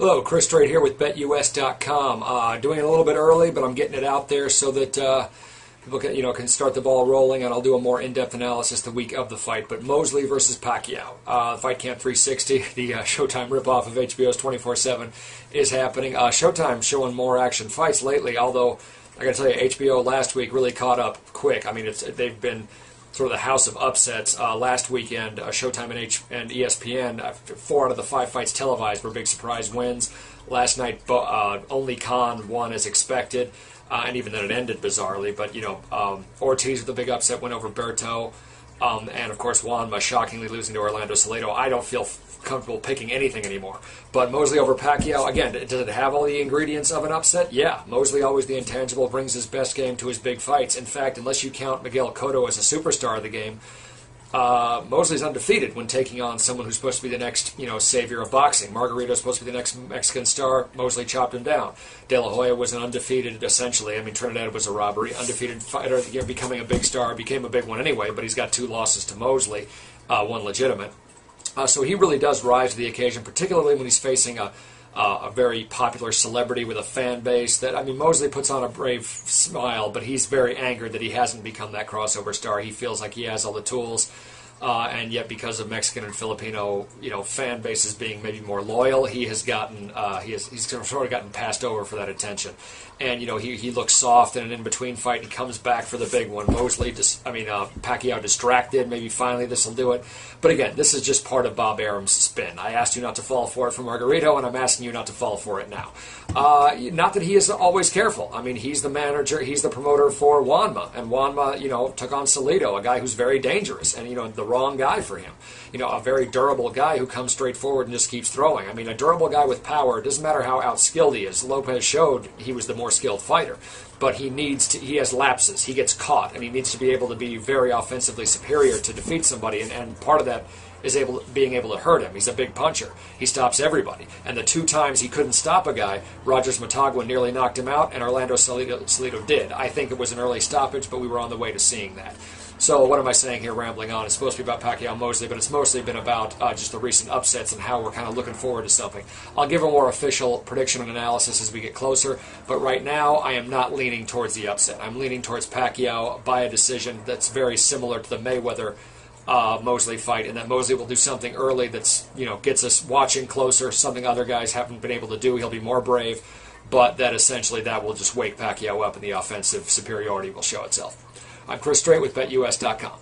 Hello, Chris Strait here with BetUS.com. Doing it a little bit early, but I'm getting it out there so that people can start the ball rolling, and I'll do a more in-depth analysis the week of the fight. But Mosley versus Pacquiao, Fight Camp 360, the Showtime ripoff of HBO's 24/7, is happening. Showtime showing more action fights lately, although I got to tell you, HBO last week really caught up quick. I mean, they've been sort of the house of upsets. Last weekend, Showtime and ESPN, 4 out of the 5 fights televised were big surprise wins. Last night, only Khan won as expected, and even then it ended bizarrely. But, Ortiz with the big upset went over Berto, and, of course, Juan shockingly losing to Orlando Salido. I don't feel comfortable picking anything anymore. But Mosley over Pacquiao, again, does it have all the ingredients of an upset? Yeah. Mosley, always the intangible, brings his best game to his big fights. In fact, unless you count Miguel Cotto as a superstar of the game, Mosley's undefeated when taking on someone who's supposed to be the next, savior of boxing. Margarito's supposed to be the next Mexican star. Mosley chopped him down. De La Hoya was an undefeated, essentially. I mean, Trinidad was a robbery. Undefeated fighter, becoming a big star, became a big one anyway, but he's got 2 losses to Mosley, 1 legitimate. So he really does rise to the occasion, particularly when he's facing a very popular celebrity with a fan base. Mosley puts on a brave smile, but he's very angered that he hasn't become that crossover star. He feels like he has all the tools, and yet because of Mexican and Filipino, fan bases being maybe more loyal, he's sort of gotten passed over for that attention. And he looks soft in an in-between fight. He comes back for the big one. Pacquiao distracted. Maybe finally this will do it. But again, this is just part of Bob Arum's spin. I asked you not to fall for it for Margarito, and I'm asking you not to fall for it now. Not that he is always careful. I mean, he's the manager, he's the promoter for Juanma, and Juanma, took on Salido, a guy who's very dangerous, and the wrong guy for him. A very durable guy who comes straight forward and just keeps throwing. I mean, a durable guy with power. It doesn't matter how outskilled he is. Lopez showed he was the more skilled fighter, but he has lapses. He gets caught, and he needs to be able to be very offensively superior to defeat somebody, and part of that is being able to hurt him. He's a big puncher. He stops everybody. And the 2 times he couldn't stop a guy, Rogers Motagua nearly knocked him out, and Orlando Salido did. I think it was an early stoppage, but we were on the way to seeing that. So what am I saying here, rambling on? It's supposed to be about Pacquiao Mosley, but it's mostly been about just the recent upsets and how we're kind of looking forward to something. I'll give a more official prediction and analysis as we get closer, but right now I am not leaning towards the upset. I'm leaning towards Pacquiao by a decision that's very similar to the Mayweather Mosley fight, and that Mosley will do something early that's gets us watching closer, something other guys haven't been able to do. He'll be more brave, but that essentially that will just wake Pacquiao up, and the offensive superiority will show itself. I'm Chris Strait with BetUS.com.